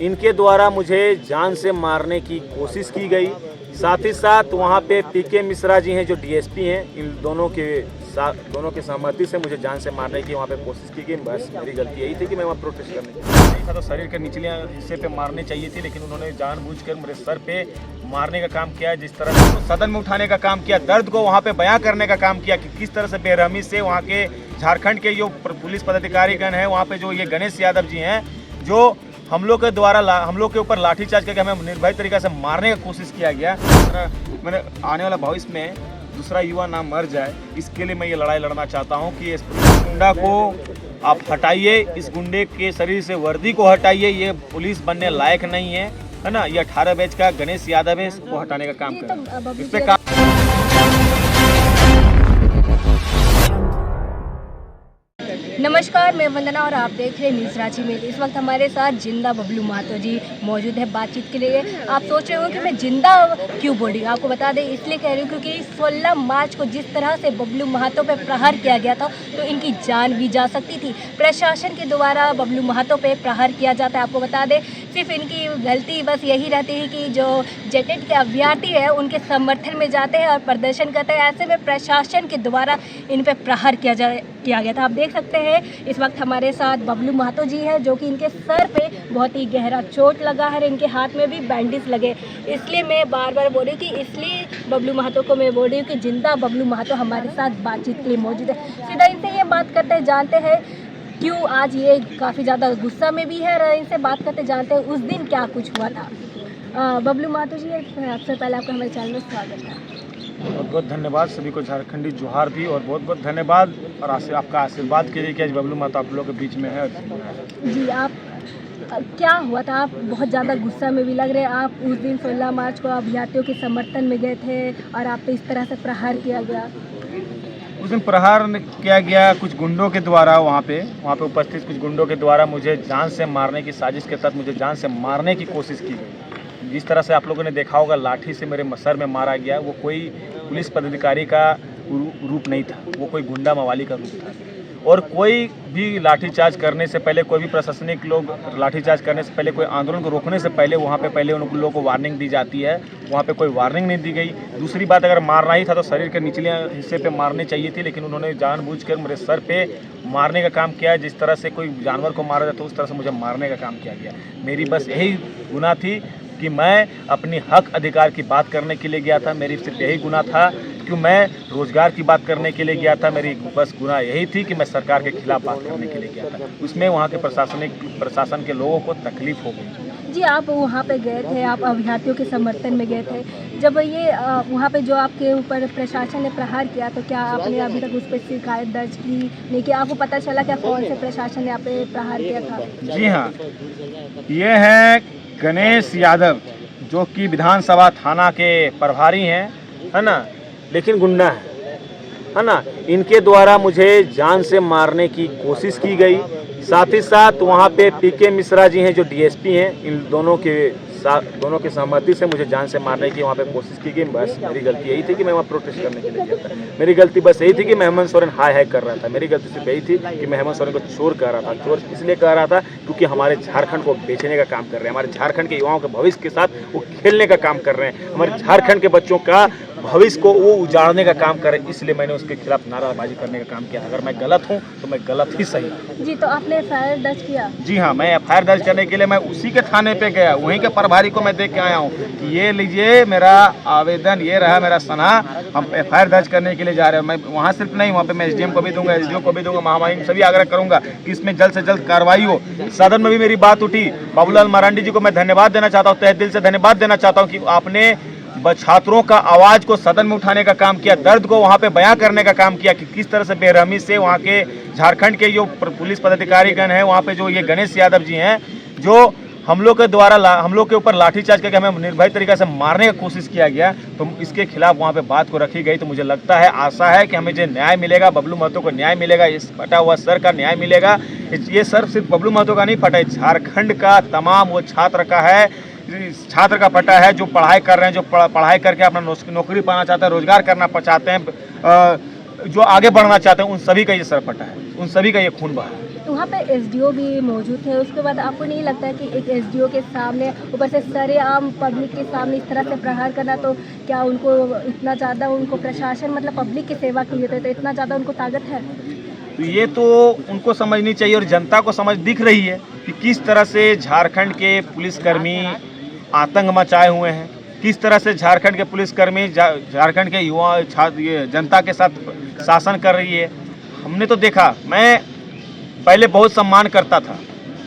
इनके द्वारा मुझे जान से मारने की कोशिश की गई। साथ ही साथ वहाँ पे पीके मिश्रा जी हैं जो डीएसपी हैं, इन दोनों के सहमति से मुझे जान से मारने की वहाँ पे कोशिश की गई। बस मेरी गलती यही थी कि मैं वहाँ प्रोटेस्ट करने नहीं था, तो शरीर के निचले हिस्से पे मारने चाहिए थी, लेकिन उन्होंने जानबूझकर मेरे सर पे मारने का काम किया। जिस तरह से तो सदन में उठाने का काम किया, दर्द को वहाँ पे बयां करने का काम किया कि किस तरह से बेरहमी से वहाँ के झारखंड के जो पुलिस पदाधिकारीगण हैं, वहाँ पे जो ये गणेश यादव जी हैं, जो हम लोग के द्वारा हम लोग के ऊपर लाठीचार्ज करके हमें निर्भय तरीके से मारने की कोशिश किया गया। मैंने आने वाला भविष्य में दूसरा युवा ना मर जाए, इसके लिए मैं ये लड़ाई लड़ना चाहता हूँ कि इस गुंडा को आप हटाइए, इस गुंडे के शरीर से वर्दी को हटाइए, ये पुलिस बनने लायक नहीं है ना। ये 18 बैच का गणेश यादव है, इसको हटाने का काम करें, इस पे नमस्कार, मैं वंदना और आप देख रहे हैं न्यूज़ रांची में। इस वक्त हमारे साथ जिंदा बबलू महतो जी मौजूद है बातचीत के लिए। आप सोच रहे हो कि मैं जिंदा क्यों बोल रही हूँ, आपको बता दें इसलिए कह रही हूँ क्योंकि 16 मार्च को जिस तरह से बबलू महतो पे प्रहार किया गया था, तो इनकी जान भी जा सकती थी। प्रशासन के द्वारा बबलू महतो पे प्रहार किया जाता है। आपको बता दें सिर्फ इनकी गलती बस यही रहती है कि जो जेटेट के अभ्यर्थी है उनके समर्थन में जाते हैं और प्रदर्शन करते हैं। ऐसे में प्रशासन के द्वारा इन पर प्रहार किया गया था। आप देख सकते हैं इस वक्त हमारे साथ बबलू महतो जी है, जो कि इनके सर पे बहुत ही गहरा चोट लगा है, इनके हाथ में भी बैंडेज लगे। इसलिए मैं बार बार बोल रही हूँ कि इसलिए बबलू महतो को मैं बोल रही हूँ कि जिंदा बबलू महतो हमारे साथ बातचीत के लिए मौजूद है। सीधा इनसे ये बात करते हैं, जानते हैं क्यों आज ये काफ़ी ज़्यादा गुस्सा में भी है। और इनसे बात करते जानते हैं उस दिन क्या कुछ हुआ था। बबलू महतो जी, सबसे पहले आपका हमारे चैनल में स्वागत है। बहुत बहुत धन्यवाद, सभी को झारखंडी जोहार भी, और बहुत बहुत धन्यवाद और आपका आशीर्वाद के लिए कि आज बबलू महतो आप लोगों के बीच में है। जी, आप क्या हुआ था? आप बहुत ज़्यादा गुस्सा में भी लग रहे हैं। आप उस दिन 16 मार्च को अभ्यर्थियों के समर्थन में गए थे और आप पे इस तरह से प्रहार किया गया। उस दिन प्रहार किया गया कुछ गुंडों के द्वारा, वहाँ पे उपस्थित कुछ गुंडों के द्वारा मुझे जान से मारने की साजिश के तहत मुझे जान से मारने की कोशिश की गई। जिस तरह से आप लोगों ने देखा होगा, लाठी से मेरे सर में मारा गया। वो कोई पुलिस पदाधिकारी का रूप नहीं था, वो कोई गुंडा मवाली का रूप था। और कोई भी लाठीचार्ज करने से पहले, कोई भी प्रशासनिक लोग लाठीचार्ज करने से पहले, कोई आंदोलन को रोकने से पहले वहाँ पे पहले उन लोगों को वार्निंग दी जाती है। वहाँ पे कोई वार्निंग नहीं दी गई। दूसरी बात, अगर मारना ही था तो शरीर के निचले हिस्से पे मारने चाहिए थी, लेकिन उन्होंने जानबूझकर मेरे सर पे मारने का काम किया। जिस तरह से कोई जानवर को मारा जाता है उस तरह से मुझे मारने का काम किया गया। मेरी बस यही गुनाह थी कि मैं अपनी हक अधिकार की बात करने के लिए गया था। मेरी सिर्फ यही गुनाह था कि मैं रोजगार की बात करने के लिए गया था। मेरी बस गुनाह यही थी कि मैं सरकार के खिलाफ बात करने के लिए गया था। उसमें वहाँ के प्रशासन के लोगों को तकलीफ हो गई। जी, आप वहाँ पे गए थे, आप अभ्यर्थियों के समर्थन में गए थे। जब ये वहाँ पे जो आपके ऊपर प्रशासन ने प्रहार किया, तो क्या आपने अभी तक उस पर शिकायत दर्ज की नहीं? कि आपको पता चला क्या कौन से प्रशासन ने आप पे प्रहार किया था? जी हाँ, ये है गणेश यादव, जो कि विधानसभा थाना के प्रभारी हैं, है ना, लेकिन गुंडा है ना। इनके द्वारा मुझे जान से मारने की कोशिश की गई। साथ ही साथ वहाँ पे पीके मिश्रा जी हैं जो डीएसपी हैं, इन दोनों के सहमति से मुझे जान से मारने की वहाँ पे कोशिश की गई। बस मेरी गलती यही थी कि मैं वहाँ प्रोटेस्ट करने के लिए गया था। मेरी गलती बस यही थी कि मैं हेमंत सोरेन हाय कर रहा था। मेरी गलती सिर्फ यही थी कि मैं हेमंत सोरेन को चोर कह रहा था। चोर इसलिए कह रहा था क्योंकि हमारे झारखंड को बेचने का काम कर रहे हैं, हमारे झारखंड के युवाओं के भविष्य के साथ वो खेलने का काम कर रहे हैं, हमारे झारखंड के बच्चों का भविष्य को वो उजाड़ने का काम करे। इसलिए मैंने उसके खिलाफ नाराबाजी करने का काम किया। अगर मैं गलत हूँ तो मैं गलत ही सही। जी, तो आपने एफआईआर दर्ज किया? जी हाँ, मैं एफआईआर दर्ज करने के लिए मैं उसी के थाने पे गया, वहीं के प्रभारी को मैं देख के आया हूँ कि ये लीजिए मेरा आवेदन, ये रहा मेरा सना, हम एफआईआर दर्ज करने के लिए जा रहे हैं। मैं वहाँ सिर्फ नहीं, वहाँ पे मैं एसडीएम को भी दूंगा, एसडीओ को भी दूंगा, महामहिम सभी आग्रह करूंगा कि इसमें जल्द से जल्द कार्रवाई हो। सदन में भी मेरी बात उठी। बाबूलाल मरांडी जी को मैं धन्यवाद देना चाहता हूँ, तहे दिल से धन्यवाद देना चाहता हूँ कि आपने छात्रों का आवाज को सदन में उठाने का काम किया, दर्द को वहां पे बयां करने का काम किया कि किस तरह से बेरहमी से वहां के झारखंड के जो पुलिस पदाधिकारीगण हैं, वहां पे जो ये गणेश यादव जी हैं, जो हम लोग के द्वारा हम लोग के ऊपर लाठीचार्ज करके हमें निर्भय तरीके से मारने की कोशिश किया गया, तो इसके खिलाफ वहाँ पे बात को रखी गई। तो मुझे लगता है, आशा है कि हमें जो न्याय मिलेगा, बबलू महतो को न्याय मिलेगा, इस फटा हुआ सर का न्याय मिलेगा। ये सर सिर्फ बबलू महतो का नहीं फटा है, झारखंड का तमाम वो छात्र का है, छात्र का फटा है जो पढ़ाई कर रहे हैं, जो पढ़ाई करके अपना नौकरी पाना चाहते हैं, रोजगार करना चाहते हैं, जो आगे बढ़ना चाहते हैं, उन सभी का ये सर फटा है, उन सभी का ये खून बहा है। तो वहाँ पे एसडीओ भी मौजूद थे, उसके बाद आपको नहीं लगता है कि एक एसडीओ के सामने ऊपर से सरेआम पब्लिक के सामने इस तरह से प्रहार करना, तो क्या उनको इतना ज़्यादा उनको प्रशासन मतलब पब्लिक की सेवा की होती है तो इतना ज़्यादा उनको ताकत है? तो ये तो उनको समझनी चाहिए और जनता को समझ दिख रही है कि किस तरह से झारखंड के पुलिसकर्मी आतंक मचाए हुए हैं, किस तरह से झारखंड के पुलिसकर्मी झारखंड के युवा ये जनता के साथ शासन कर रही है। हमने तो देखा, मैं पहले बहुत सम्मान करता था,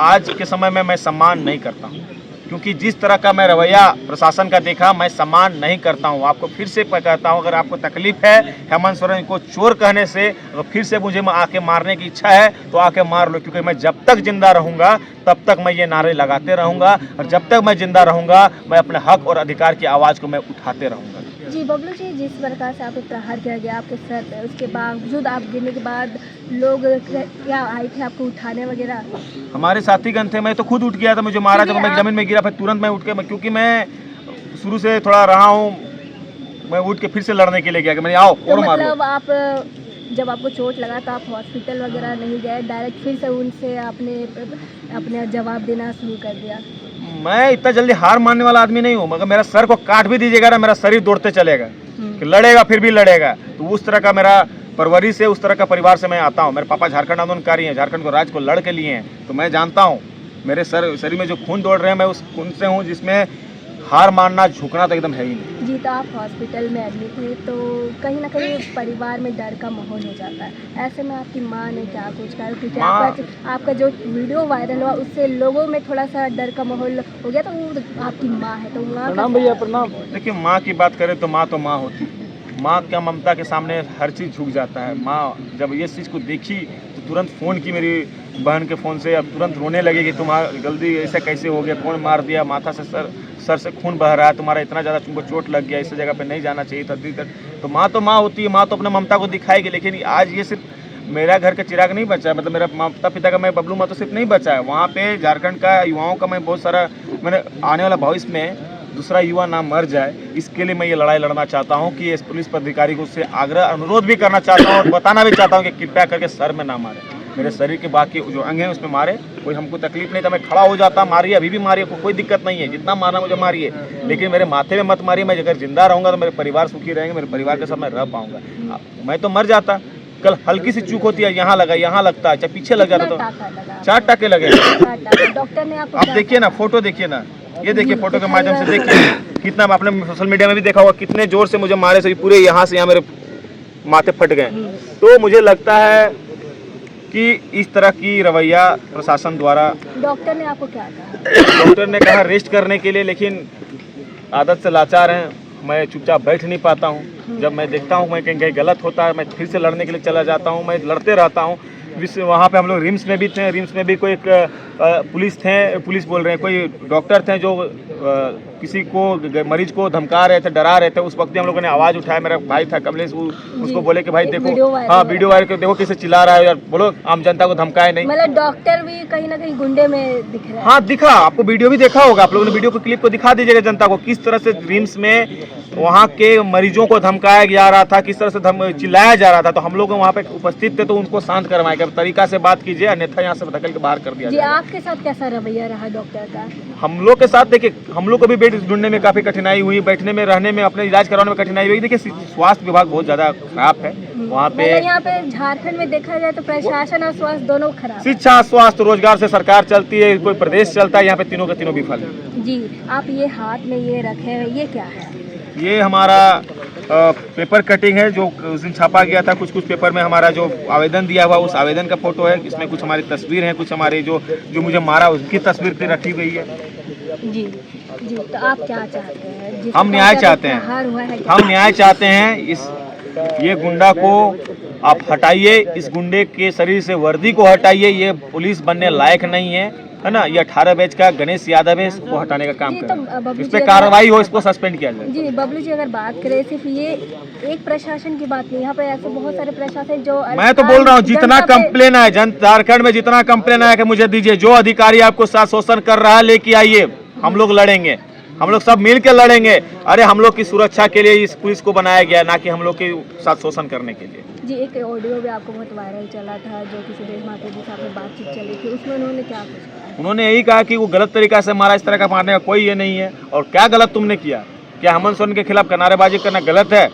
आज के समय में मैं सम्मान नहीं करता हूँ, क्योंकि जिस तरह का मैं रवैया प्रशासन का देखा, मैं सम्मान नहीं करता हूँ। आपको फिर से कहता हूँ, अगर आपको तकलीफ है हेमंत सोरेन को चोर कहने से, अगर फिर से मुझे आके मारने की इच्छा है तो आके मार लो, क्योंकि मैं जब तक जिंदा रहूँगा तब तक मैं ये नारे लगाते रहूँगा, और जब तक मैं जिंदा रहूँगा मैं अपने हक और अधिकार की आवाज़ को मैं उठाते रहूँगा। जी बबलू जी, जिस प्रकार से आपको प्रहार किया गया आपके सर पे, उसके बावजूद आप गिरने के बाद लोग क्या आए थे आपको उठाने वगैरह? हमारे साथीगण थे, मैं तो खुद उठ गया था, मुझे मारा, जब मैं जमीन में गिरा फिर तुरंत मैं उठ के, क्योंकि मैं शुरू से थोड़ा रहा हूँ, मैं उठ के फिर से लड़ने के लिए गया कि मैंने आओ तो और मारो। मतलब आप जब आपको चोट लगा तो आप हॉस्पिटल वगैरह नहीं गए, डायरेक्ट फिर से उनसे आपने अपने जवाब देना शुरू कर दिया? मैं इतना जल्दी हार मानने वाला आदमी नहीं हूँ, मगर मेरा सर को काट भी दीजिएगा ना, मेरा शरीर दौड़ते चलेगा कि लड़ेगा, फिर भी लड़ेगा। तो उस तरह का मेरा परवरिश से, उस तरह का परिवार से मैं आता हूँ। मेरे पापा झारखंड आंदोलनकारी हैं, झारखंड को राज्य को लड़ के लिए हैं, तो मैं जानता हूँ मेरे शरीर में जो खून दौड़ रहे हैं, मैं उस खून से हूँ जिसमें हार मानना झुकना तो एकदम है ही नहीं। जी, तो आप हॉस्पिटल में एडमिट थे, तो कहीं ना कहीं परिवार में डर का माहौल हो जाता है। ऐसे में आपकी माँ ने क्या कुछ कहा? क्योंकि आपका जो वीडियो वायरल हुआ उससे लोगों में थोड़ा सा डर का माहौल हो गया, तो वो आपकी माँ है, तो माँ प्रणाम भैया, प्रणाम। देखिए, माँ की बात करें तो माँ होती है। माँ का ममता के सामने हर चीज़ झुक जाता है। माँ जब ये चीज़ को देखी तो तुरंत फ़ोन की मेरी बहन के फ़ोन से, अब तुरंत रोने लगे कि तुम्हारा जल्दी ऐसा कैसे हो गया, कौन मार दिया, माथा से सर से खून बह रहा है, तुम्हारा इतना ज़्यादा तुमको चोट लग गया, इस जगह पे नहीं जाना चाहिए था। तो माँ होती है, माँ तो अपने ममता को दिखाएगी। लेकिन आज ये सिर्फ मेरा घर का चिराग नहीं बचा है, मतलब मेरा माता पिता का मैं बबलू महतो सिर्फ नहीं बचा है, वहाँ पे झारखंड का युवाओं का मैं बहुत सारा, मैंने आने वाला भविष्य में दूसरा युवा ना मर जाए, इसके लिए मैं ये लड़ाई लड़ना चाहता हूँ कि इस पुलिस पदाधिकारी को उससे अनुरोध भी करना चाहता हूँ और बताना भी चाहता हूँ कि कृपया करके सर में ना मारे, मेरे शरीर के बाकी जो अंग हैं उसमें मारे। कोई हमको तकलीफ नहीं था, मैं खड़ा हो जाता, मारिए, अभी भी मारिए, कोई दिक्कत नहीं है, जितना मारना मुझे मारिए, लेकिन मेरे माथे में मत मारिए। मैं अगर जिंदा रहूँगा तो मेरे परिवार सुखी रहेंगे, मेरे परिवार के साथ मैं रह पाऊँगा। मैं तो मर जाता, कल हल्की सी चूक होती है, यहाँ लगा, यहाँ लगता है, चाहे पीछे लग जाता तो 4 टाके लगे। डॉक्टर ने आप देखिए ना, फोटो देखिए ना, ये देखिए, फोटो के माध्यम से देखिए कितना, आपने सोशल मीडिया में भी देखा होगा कितने जोर से मुझे मारे, से पूरे यहाँ से यहाँ मेरे माथे फट गए। तो मुझे लगता है कि इस तरह की रवैया प्रशासन द्वारा, डॉक्टर ने आपको क्या कहा? डॉक्टर ने कहा रेस्ट करने के लिए, लेकिन आदत से लाचार हैं, मैं चुपचाप बैठ नहीं पाता हूँ। जब मैं देखता हूँ मैं कहीं गलत होता है, मैं फिर से लड़ने के लिए चला जाता हूँ, मैं लड़ते रहता हूँ। वहाँ पे हम लोग रिम्स में भी थे, रिम्स में भी कोई पुलिस बोल रहे हैं, कोई डॉक्टर थे जो किसी को मरीज को धमका रहे थे, डरा रहे थे। उस वक्त हम लोगों ने आवाज़ उठाया, मेरा भाई था कमलेश, उसको बोले कि भाई देखो, हाँ वीडियो वायरल कर, देखो कैसे चिल्ला रहा है यार, बोलो आम जनता को धमकाए नहीं। मतलब डॉक्टर भी कहीं ना कहीं गुंडे में दिख रहा है। हाँ दिखा, आपको वीडियो भी देखा होगा, आप लोगों ने वीडियो को क्लिप को दिखा दीजिएगा जनता को, किस तरह से रिम्स में वहाँ के मरीजों को धमकाया जा रहा था, किस तरह से चिल्लाया जा रहा था। तो हम लोग वहाँ पे उपस्थित थे, तो उनको शांत करवाएगा, तरीका से बात कीजिए, अन्यथा यहाँ से धकेल के बाहर कर दिया जाए। आपके साथ कैसा रवैया रहा डॉक्टर का? हम लोग के साथ देखिए, हम लोग को भी बेड ढूंढने में काफ़ी कठिनाई हुई, बैठने में, रहने में, अपने इलाज करवाने में कठिनाई हुई। देखिए स्वास्थ्य विभाग बहुत ज़्यादा खराब है वहाँ पे। यहाँ पे झारखंड में देखा जाए तो प्रशासन और स्वास्थ्य दोनों खराब। शिक्षा, स्वास्थ्य, रोजगार से सरकार चलती है, कोई प्रदेश चलता है, यहाँ पे तीनों के तीनों विफल है। जी, आप ये हाथ में ये रखे हैं, ये क्या है? ये हमारा पेपर कटिंग है जो उस दिन छापा गया था। कुछ पेपर में हमारा जो आवेदन दिया हुआ, उस आवेदन का फोटो है। इसमें कुछ हमारी तस्वीर है, कुछ हमारे जो मुझे मारा उसकी तस्वीर रखी गई है। जी, तो आप क्या चाहते हैं? हम न्याय चाहते हैं, हम न्याय चाहते हैं। ये गुंडा को आप हटाइए, इस गुंडे के शरीर से वर्दी को हटाइए, ये पुलिस बनने लायक नहीं है ना। ये 18 बैच का गणेश यादव है, इसको हटाने का काम करें, इस पे कार्रवाई हो, इसको सस्पेंड किया जाए। जी बबलू जी, अगर बात करें सिर्फ ये एक प्रशासन की बात नहीं, यहाँ पे ऐसे बहुत सारे प्रशासन जो, मैं तो बोल रहा हूँ जितना कंप्लेन आए झारखंड में, जितना कंप्लेन आया कि मुझे दीजिए, जो अधिकारी आपको साथ शोषण कर रहा है लेके आइए, हम लोग लड़ेंगे, हम लोग सब मिल के लड़ेंगे। अरे हम लोग की सुरक्षा के लिए इस पुलिस को बनाया गया, ना कि हम लोग के साथ शोषण करने के लिए। जी, एक ऑडियो भी आपको बहुत वायरल चला था जो कि सुदेश महतो जी से आपने बातचीत चली थी, उसमें उन्होंने क्या कुछ कहा? उन्होंने यही कहा कि वो गलत तरीका से मारा, इस तरह का मारने का कोई ये नहीं है। और क्या गलत तुमने किया? क्या हेमंत सोरेन के खिलाफ नारेबाजी करना गलत है?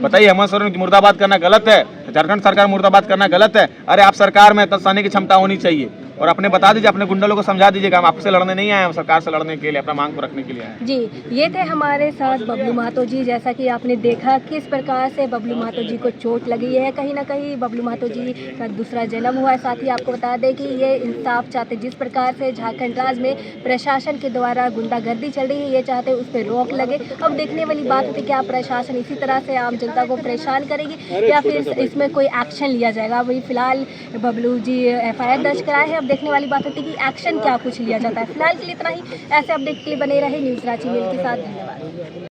बताइए, हेमंत सोरेन की मुर्दाबाद करना गलत है? झारखंड सरकार मुर्दाबाद करना गलत है? अरे आप सरकार में सहने की क्षमता होनी चाहिए। और अपने बता दीजिए, अपने गुंडा लोगों को समझा दीजिएगा, हम आपसे लड़ने नहीं आए, हम सरकार से लड़ने के लिए, अपना मांग को रखने के लिए आए। जी, ये थे हमारे साथ बबलू महतो जी। जैसा कि आपने देखा किस प्रकार से बबलू महतो जी को चोट लगी है, कहीं ना कहीं बबलू महतो जी का दूसरा जन्म हुआ है। साथ ही आपको बता दें कि ये इंसाफ चाहते, जिस प्रकार से झारखंड राज्य में प्रशासन के द्वारा गुंडागर्दी चल रही है, ये चाहते उस पर रोक लगे। अब देखने वाली बात होती है क्या प्रशासन इसी तरह से आम जनता को परेशान करेगी या फिर इसमें कोई एक्शन लिया जाएगा। अभी फिलहाल बबलू जी FIR दर्ज कराए हैं। अब देखने वाली बात होती है कि एक्शन क्या कुछ लिया जाता है। फिलहाल के लिए इतना ही। ऐसे अपडेट के लिए बने रहे न्यूज़ रांची मेल के साथ। धन्यवाद।